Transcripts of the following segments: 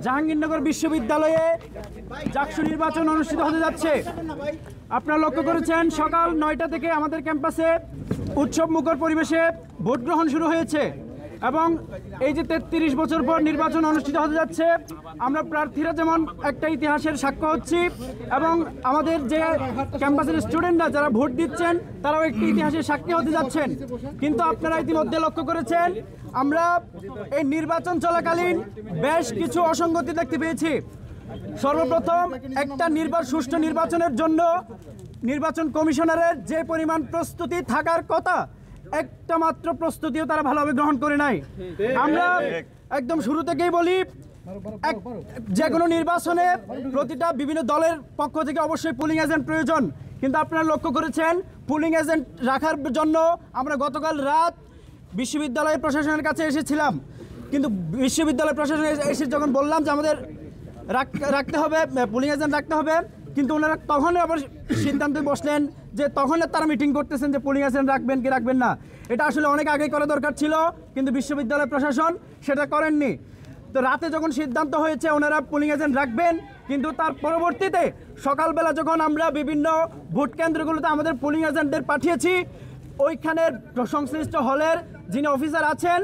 জাহাঙ্গীরনগর বিশ্ববিদ্যালয়ে জাকসু নির্বাচন অনুষ্ঠিত হতে যাচ্ছে। আপনারা লক্ষ্য করেছেন সকাল 9টা থেকে আমাদের ক্যাম্পাসে উৎসব মুখর পরিবেশে ভোট গ্রহণ শুরু হয়েছে এবং এই যে 33 বছর পর নির্বাচন অনুষ্ঠিত হতে যাচ্ছে, আমরা প্রার্থীরা যেমন একটা ইতিহাসের সাক্ষ্য হচ্ছি এবং আমাদের যে ক্যাম্পাসের স্টুডেন্টরা যারা ভোট দিচ্ছেন তারাও একটি ইতিহাসের সাক্ষী হতে যাচ্ছেন। কিন্তু আপনারা ইতিমধ্যে লক্ষ্য করেছেন আমরা এই নির্বাচন চলাকালীন বেশ কিছু অসঙ্গতি দেখতে পেয়েছি। সর্বপ্রথম একটা সুষ্ঠু নির্বাচনের জন্য নির্বাচন কমিশনারের যে পরিমাণ প্রস্তুতি থাকার কথা, একটা মাত্র প্রস্তুতিও তারা ভালোভাবে গ্রহণ করে নাই। আমরা একদম শুরু থেকেই বলি, যে কোনো নির্বাচনে প্রতিটা বিভিন্ন দলের পক্ষ থেকে অবশ্যই পুলিং এজেন্ট প্রয়োজন, কিন্তু আপনারা লক্ষ্য করেছেন পুলিং এজেন্ট রাখার জন্য আমরা গতকাল রাত বিশ্ববিদ্যালয় প্রশাসনের কাছে এসেছিলাম, কিন্তু বিশ্ববিদ্যালয় প্রশাসন এসে যখন বললাম যে আমাদের রাখতে হবে পুলিং এজেন্ট রাখতে হবে, কিন্তু ওনারা তখন আবার সিদ্ধান্তে বসলেন যে তখন তারা মিটিং করতেছেন যে পুলিং এজেন্ট রাখবেন কি রাখবেন না। এটা আসলে অনেক আগেই করা দরকার ছিল, কিন্তু বিশ্ববিদ্যালয় প্রশাসন সেটা করেননি। তো রাতে যখন সিদ্ধান্ত হয়েছে ওনারা পুলিং এজেন্ট রাখবেন, কিন্তু তার পরবর্তীতে সকালবেলা যখন আমরা বিভিন্ন ভোট কেন্দ্রগুলোতে আমাদের পুলিং এজেন্টদের পাঠিয়েছি, ওইখানের সংশ্লিষ্ট হলের যিনি অফিসার আছেন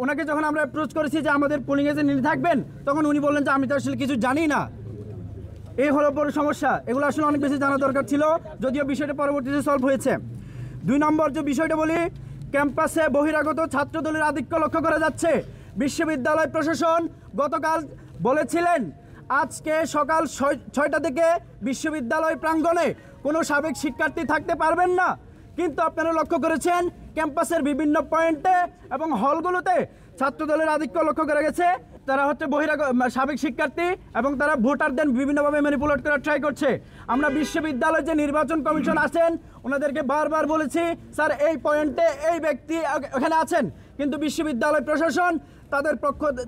ওনাকে যখন আমরা অ্যাপ্রোচ করেছি যে আমাদের পুলিং এজেন্ট নিয়ে থাকবেন, তখন উনি বললেন যে আমি তো আসলে কিছু জানি না। এই হলো বড় সমস্যা, এগুলো আসলে অনেক বেশি জানা দরকার ছিল, যদিও বিষয়টা পরবর্তীতে সলভ হয়েছে। 2 নম্বর যে বিষয়টা বলি, ক্যাম্পাসে বহিরাগত ছাত্রদলের আধিক্য লক্ষ্য করা যাচ্ছে। বিশ্ববিদ্যালয় প্রশাসন গতকাল বলেছিলেন আজকে সকাল 6টা থেকে বিশ্ববিদ্যালয় প্রাঙ্গণে কোনো সাবেক শিক্ষার্থী থাকতে পারবেন না, কিন্তু আপনারা লক্ষ্য করেছেন ক্যাম্পাসের বিভিন্ন পয়েন্টে এবং হলগুলোতে ছাত্রদলের আধিক্য লক্ষ্য করা গেছে। তারা হচ্ছে সাবেক শিক্ষার্থী এবং তারা ভোটারদের বিভিন্নভাবে ম্যানিপুলেট করার ট্রাই করছে। আমরা বিশ্ববিদ্যালয়ের যে নির্বাচন কমিশন আছেন ওনাদেরকে বারবার বলেছি স্যার এই পয়েন্টে এই ব্যক্তি ওখানে আছেন, কিন্তু বিশ্ববিদ্যালয় প্রশাসন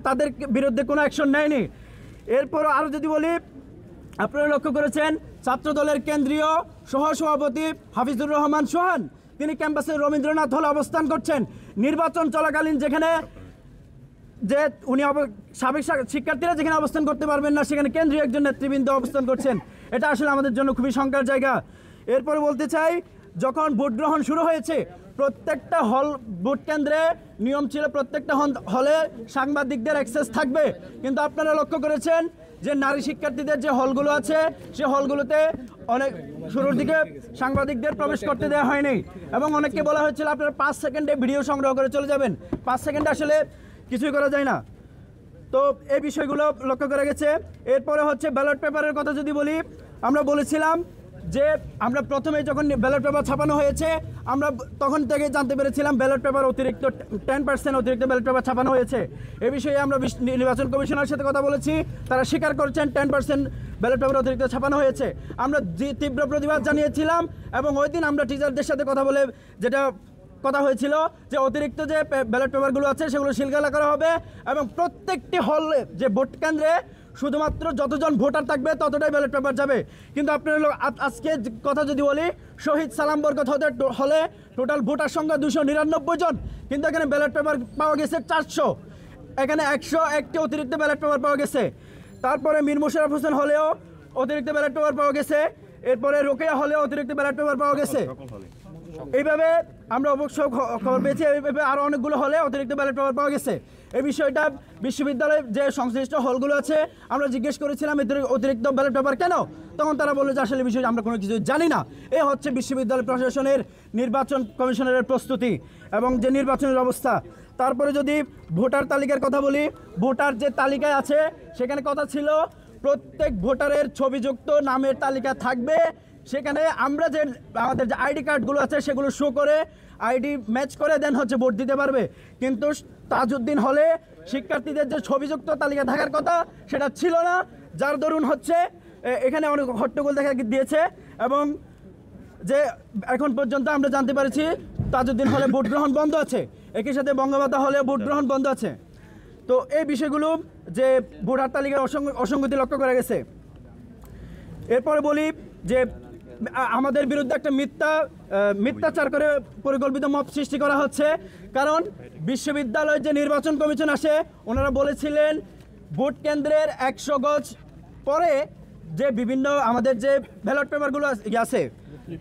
তাদের বিরুদ্ধে কোনো অ্যাকশন নেয়নি। এরপরও আরও যদি বলি, আপনারা লক্ষ্য করেছেন ছাত্রদলের কেন্দ্রীয় সহসভাপতি হাফিজুর রহমান সোহান তিনি ক্যাম্পাসের রবীন্দ্রনাথ হলে অবস্থান করছেন। নির্বাচন চলাকালীন যেখানে যে উনি সাবেক শিক্ষার্থীরা যেখানে অবস্থান করতে পারবেন না, সেখানে কেন্দ্রীয় একজন নেতৃবৃন্দ অবস্থান করছেন। এটা আসলে আমাদের জন্য খুবই শঙ্কার জায়গা। এরপরে বলতে চাই, যখন ভোট গ্রহণ শুরু হয়েছে প্রত্যেকটা ভোট কেন্দ্রে নিয়ম ছিল প্রত্যেকটা হলে সাংবাদিকদের অ্যাক্সেস থাকবে, কিন্তু আপনারা লক্ষ্য করেছেন যে নারী শিক্ষার্থীদের যে হলগুলো আছে সে হলগুলোতে অনেক শুরুর দিকে সাংবাদিকদের প্রবেশ করতে দেওয়া হয়নি এবং অনেককে বলা হয়েছিল আপনারা 5 সেকেন্ডে ভিডিও সংগ্রহ করে চলে যাবেন। 5 সেকেন্ডে আসলে কিছুই করা যায় না। তো এই বিষয়গুলো লক্ষ্য করা গেছে। এরপরে হচ্ছে ব্যালট পেপারের কথা যদি বলি, আমরা বলেছিলাম যে আমরা প্রথমে যখন ব্যালট পেপার ছাপানো হয়েছে আমরা তখন থেকে জানতে পেরেছিলাম ব্যালট পেপার অতিরিক্ত 10% অতিরিক্ত ব্যালট পেপার ছাপানো হয়েছে। এ বিষয়ে আমরা নির্বাচন কমিশনের সাথে কথা বলেছি, তারা স্বীকার করছেন 10% ব্যালট পেপার অতিরিক্ত ছাপানো হয়েছে। আমরা তীব্র প্রতিবাদ জানিয়েছিলাম এবং ওই দিন আমরা টিচারদের সাথে কথা বলে যেটা কথা হয়েছিল যে অতিরিক্ত যে ব্যালট পেপারগুলো আছে সেগুলো সিলগালা করা হবে এবং প্রত্যেকটি হলে যে ভোট কেন্দ্রে শুধুমাত্র যতজন ভোটার থাকবে ততটাই ব্যালট পেপার যাবে। কিন্তু আপনার আজকে কথা যদি বলি, শহীদ সালাম বরকত হলে টোটাল ভোটার সংখ্যা 299 জন, কিন্তু এখানে ব্যালট পেপার পাওয়া গেছে 400, এখানে 101টি অতিরিক্ত ব্যালট পেপার পাওয়া গেছে। তারপরে মীর মোশাররফ হোসেন হলেও অতিরিক্ত ব্যালট পেপার পাওয়া গেছে, এরপরে রোকেয়া হলেও অতিরিক্ত ব্যালট পেপার পাওয়া গেছে। এইভাবে আমরা অবশ্য খবর পেয়েছি, এইভাবে আরও অনেকগুলো হলে অতিরিক্ত ব্যালট পেপার পাওয়া গেছে। এই বিষয়টা বিশ্ববিদ্যালয়ের যে সংশ্লিষ্ট হলগুলো আছে আমরা জিজ্ঞেস করেছিলাম অতিরিক্ত ব্যালট পেপার কেন, তখন তারা বললো যে আসলে বিষয়ে আমরা কোনো কিছু জানি না। এ হচ্ছে বিশ্ববিদ্যালয় প্রশাসনের নির্বাচন কমিশনের প্রস্তুতি এবং যে নির্বাচনের অবস্থা। তারপরে যদি ভোটার তালিকার কথা বলি, ভোটার যে তালিকায় আছে সেখানে কথা ছিল প্রত্যেক ভোটারের ছবিযুক্ত নামের তালিকা থাকবে, সেখানে আমরা যে আমাদের যে আইডি কার্ডগুলো আছে সেগুলো শো করে আইডি ম্যাচ করে দেন হচ্ছে ভোট দিতে পারবে। কিন্তু তাজউদ্দিন হলে শিক্ষার্থীদের যে ছবিযুক্ত তালিকা থাকার কথা সেটা ছিল না, যার দরুন হচ্ছে এখানে অনেক হট্টগোল দেখা দিয়েছে এবং যে এখন পর্যন্ত আমরা জানতে পারছি তাজউদ্দিন হলে ভোট গ্রহণ বন্ধ আছে, একই সাথে বঙ্গমাতা হলে ভোট গ্রহণ বন্ধ আছে। তো এই বিষয়গুলো যে ভোটার তালিকায় অসঙ্গতি লক্ষ্য করা গেছে। এরপরে বলি যে আমাদের বিরুদ্ধে একটা মিথ্যাচার করে পরিকল্পিত মব সৃষ্টি করা হচ্ছে, কারণ বিশ্ববিদ্যালয়ের যে নির্বাচন কমিশন আসে ওনারা বলেছিলেন ভোট কেন্দ্রের 100 গজ পরে যে বিভিন্ন আমাদের যে ব্যালট পেপারগুলো আছে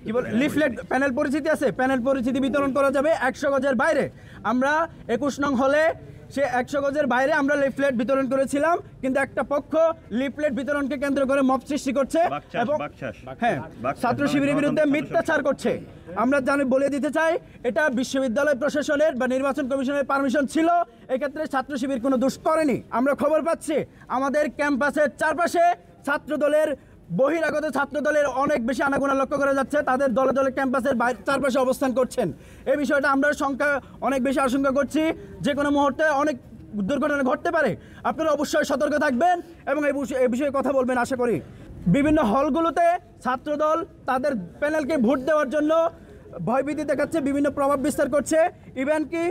কি বলে লিফলেট প্যানেল পরিচিতি আছে, প্যানেল পরিচিতি বিতরণ করা যাবে 100 গজের বাইরে। আমরা 21 নং হলে সে 100 গজের বাইরে আমরা লিফলেট বিতরণ করেছিলাম, কিন্তু একটা পক্ষ লিফলেট বিতরণকে কেন্দ্র করে মব সৃষ্টি করছে এবং হ্যাঁ ছাত্র শিবিরের বিরুদ্ধে মিথ্যাচার করছে। আমরা বলে দিতে চাই এটা বিশ্ববিদ্যালয় প্রশাসনের বা নির্বাচন কমিশনের পারমিশন ছিল, এক্ষেত্রে ছাত্র শিবির কোনো দোষ করেনি। আমরা খবর পাচ্ছি আমাদের ক্যাম্পাসের চারপাশে ছাত্রদলের বহিরাগত ছাত্রদলের অনেক বেশি আনাগোনা লক্ষ্য করা যাচ্ছে, তাদের দলে দলে ক্যাম্পাসের চারপাশে অবস্থান করছেন। এই বিষয়টা আমরা অনেক বেশি আশঙ্কা করছি, যে কোনো মুহূর্তে অনেক দুর্ঘটনা ঘটতে পারে। আপনারা অবশ্যই সতর্ক থাকবেন এবং এই বিষয়ে কথা বলবেন আশা করি। বিভিন্ন হলগুলোতে ছাত্রদল তাদের প্যানেলকে ভোট দেওয়ার জন্য ভয়ভীতি দেখাচ্ছে, বিভিন্ন প্রভাব বিস্তার করছে, ইভেন কি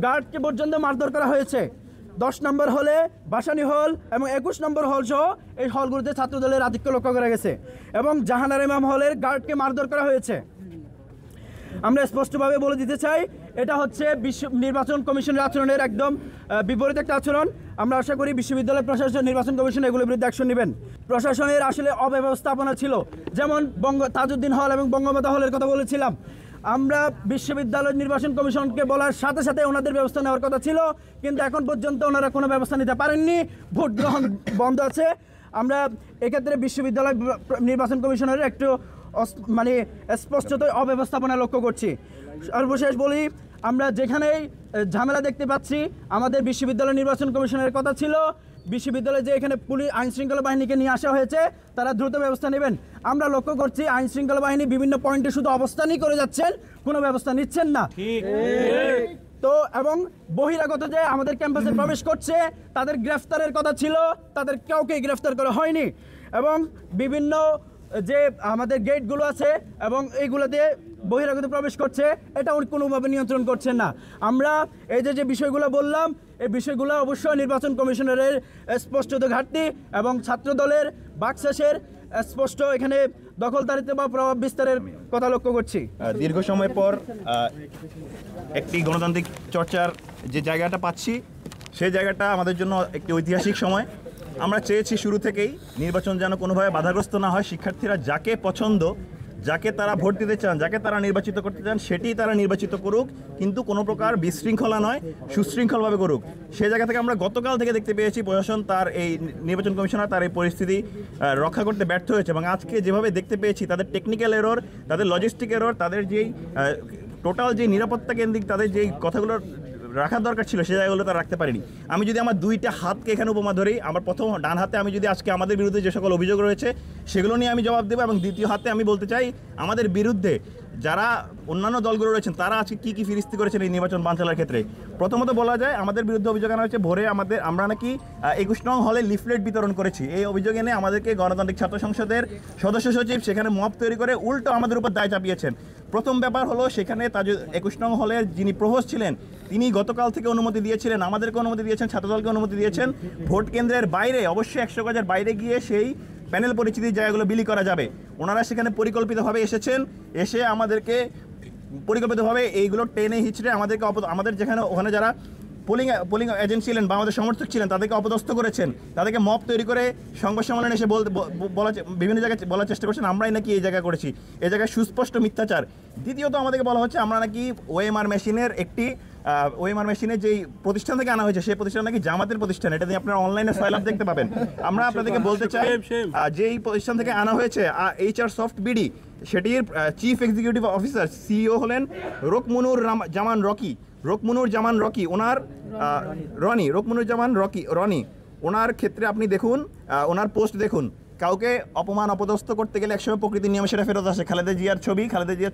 গার্ডকে পর্যন্ত মারধর করা হয়েছে। 10 নম্বর হলে বাসানি হল এবং 21 নম্বর হল সহ এই হলগুলোতে ছাত্রদলের আধিক্য লক্ষ্য করা গেছে এবং জাহানারা ইমাম হলের গার্ডকে মারধর করা হয়েছে। আমরা স্পষ্টভাবে বলে দিতে চাই এটা হচ্ছে নির্বাচন কমিশনের আচরণের একদম বিপরীত একটা আচরণ। আমরা আশা করি বিশ্ববিদ্যালয় প্রশাসন, নির্বাচন কমিশন এগুলোর বিরুদ্ধে অ্যাকশন নেবেন। প্রশাসনের আসলে অব্যবস্থাপনা ছিল, যেমন তাজউদ্দিন হল এবং বঙ্গমাতা হলের কথা বলেছিলাম। আমরা বিশ্ববিদ্যালয় নির্বাচন কমিশনকে বলার সাথে সাথে ওনাদের ব্যবস্থা নেওয়ার কথা ছিল, কিন্তু এখন পর্যন্ত ওনারা কোনো ব্যবস্থা নিতে পারেননি, ভোট গ্রহণ বন্ধ আছে। আমরা এক্ষেত্রে বিশ্ববিদ্যালয় নির্বাচন কমিশনের একটু মানে স্পষ্টতই অব্যবস্থাপনা লক্ষ্য করছি। সর্বশেষ বলি, আমরা যেখানেই ঝামেলা দেখতে পাচ্ছি আমাদের বিশ্ববিদ্যালয় নির্বাচন কমিশনের কথা ছিল বিশ্ববিদ্যালয়ে যে এখানে পুলিশ আইনশৃঙ্খলা বাহিনীকে নিয়ে আসা হয়েছে তারা দ্রুত ব্যবস্থা নেবেন। আমরা লক্ষ্য করছি আইনশৃঙ্খলা বাহিনী বিভিন্ন পয়েন্টে শুধু অবস্থানই করে যাচ্ছেন, কোনো ব্যবস্থা নিচ্ছেন না। তো এবং বহিরাগত যে আমাদের ক্যাম্পাসে প্রবেশ করছে তাদের গ্রেফতারের কথা ছিল, তাদের কাউকে গ্রেফতার করা হয়নি। এবং বিভিন্ন যে আমাদের গেটগুলো আছে এবং এইগুলোতে বহিরাগত প্রবেশ করছে, এটা কোনোভাবে নিয়ন্ত্রণ করছেন না। আমরা এই যে বিষয়গুলো বললাম, এই বিষয়গুলো অবশ্যই নির্বাচন কমিশনের স্পষ্টত ঘাটতি এবং ছাত্রদলের বাকশাসের স্পষ্ট এখানে দখলদারিত্ব বা প্রভাব বিস্তারের কথা লক্ষ্য করছি। দীর্ঘ সময় পর একটি গণতান্ত্রিক চর্চার যে জায়গাটা পাচ্ছি, সেই জায়গাটা আমাদের জন্য একটি ঐতিহাসিক সময়। আমরা চেয়েছি শুরু থেকেই নির্বাচন যেন কোনোভাবে বাধাগ্রস্ত না হয়, শিক্ষার্থীরা যাকে পছন্দ, যাকে তারা ভোট দিতে চান, যাকে তারা নির্বাচিত করতে চান সেটি তারা নির্বাচিত করুক, কিন্তু কোনো প্রকার বিশৃঙ্খলা নয়, সুশৃঙ্খলভাবে করুক। সেই জায়গা থেকে আমরা গতকাল থেকে দেখতে পেয়েছি প্রশাসন তার এই নির্বাচন কমিশনার তার এই পরিস্থিতি রক্ষা করতে ব্যর্থ হয়েছে এবং আজকে যেভাবে দেখতে পেয়েছি তাদের টেকনিক্যাল এরর, তাদের লজিস্টিক এরর, তাদের যেই টোটাল যে নিরাপত্তা কেন্দ্রিক তাদের যেই কথাগুলো রাখার দরকার ছিল সে জায়গাগুলো তারা রাখতে পারেনি। আমি যদি আমার দুইটা হাতকে এখানে উপমা ধরি, আমার প্রথম ডান হাতে আমি যদি আজকে আমাদের বিরুদ্ধে যে সকল অভিযোগ রয়েছে সেগুলো নিয়ে আমি জবাব দেবো, এবং দ্বিতীয় হাতে আমি বলতে চাই আমাদের বিরুদ্ধে যারা অন্যান্য দলগুলো রয়েছেন তারা আজকে কী কী ফিরিস্তি করেছেন এই নির্বাচন বানচালের ক্ষেত্রে। প্রথমত বলা যায় আমাদের বিরুদ্ধে অভিযোগ আনা হয়েছে ভোরে আমরা নাকি 21 নং হলে লিফলেট বিতরণ করেছি। এই অভিযোগ এনে আমাদেরকে গণতান্ত্রিক ছাত্র সংসদের সদস্য সচিব সেখানে মব তৈরি করে উল্টো আমাদের উপর দায় চাপিয়েছেন। প্রথম ব্যাপার হলো সেখানে 21 নং হলের যিনি প্রভোস্ট ছিলেন তিনি গতকাল থেকে অনুমতি দিয়েছিলেন, আমাদেরকে অনুমতি দিয়েছেন, ছাত্রদলকে অনুমতি দিয়েছেন ভোট কেন্দ্রের বাইরে, অবশ্যই 100 গজের বাইরে গিয়ে সেই প্যানেল পরিচিতির জায়গাগুলো বিলি করা যাবে। ওনারা সেখানে পরিকল্পিতভাবে এসেছেন, এসে আমাদেরকে পরিকল্পিতভাবে এইগুলো টেনে হিচড়ে আমাদেরকে আমাদের যেখানে ওখানে যারা পোলিং এজেন্ট ছিলেন বা আমাদের সমর্থক ছিলেন তাদেরকে অপদস্থ করেছেন, তাদেরকে মব তৈরি করে সংবাদ সম্মেলনে এসে বিভিন্ন জায়গায় বলার চেষ্টা করছেন আমরাই নাকি এই জায়গা করেছি। এই জায়গায় সুস্পষ্ট মিথ্যাচার। দ্বিতীয়ত আমাদেরকে বলা হচ্ছে আমরা নাকি ওএমআর মেশিনের যেই প্রতিষ্ঠান থেকে আনা হয়েছে সেই প্রতিষ্ঠান নাকি জামাতের প্রতিষ্ঠান। এটা দিয়ে আপনারা অনলাইনে ফাইল আপ দেখতে পাবেন। আমরা আপনাদেরকে বলতে চাই যেই প্রতিষ্ঠান থেকে আনা হয়েছে HR সফট বিডি, সেটির চিফ এক্সিকিউটিভ অফিসার সিইও হলেন রকমুনুর জামান রকি, ওনার রনি। ওনার ক্ষেত্রে আপনি দেখুন, ওনার পোস্ট দেখুন, কাউকে অপমান অপদস্থ করতে গেলে একসময় প্রকৃতির নিয়মে সেটা ফেরত আসে। খালেদা জিয়ার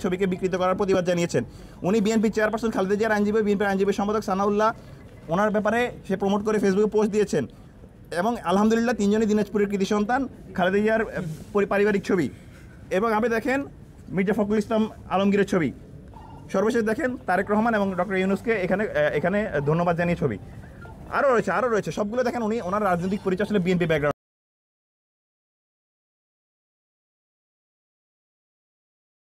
ছবিকে বিকৃত করার প্রতিবাদ জানিয়েছেন উনি। বিএনপি চেয়ারপারসন খালেদা জিয়ার আইনজীবী, বিএনপির আইনজীবী সম্পাদক সানাউল্লাহ ওনার ব্যাপারে সে প্রমোট করে ফেসবুকে পোস্ট দিয়েছেন। এবং আলহামদুলিল্লাহ তিনজনই দিনাজপুরের কৃতি সন্তান, খালেদা জিয়ার পারিবারিক ছবি। এবং আপনি দেখেন মির্জা ফখরুল ইসলাম আলমগীরের ছবি। সর্বশেষ দেখেন তারেক রহমান এবং ডক্টর ইউনূসকে এখানে ধন্যবাদ জানিয়ে ছবি। আরও রয়েছে সবগুলো দেখেন। ওনার রাজনৈতিক পরিচয় আসলে বিএনপি ব্যাকগ্রাউন্ড।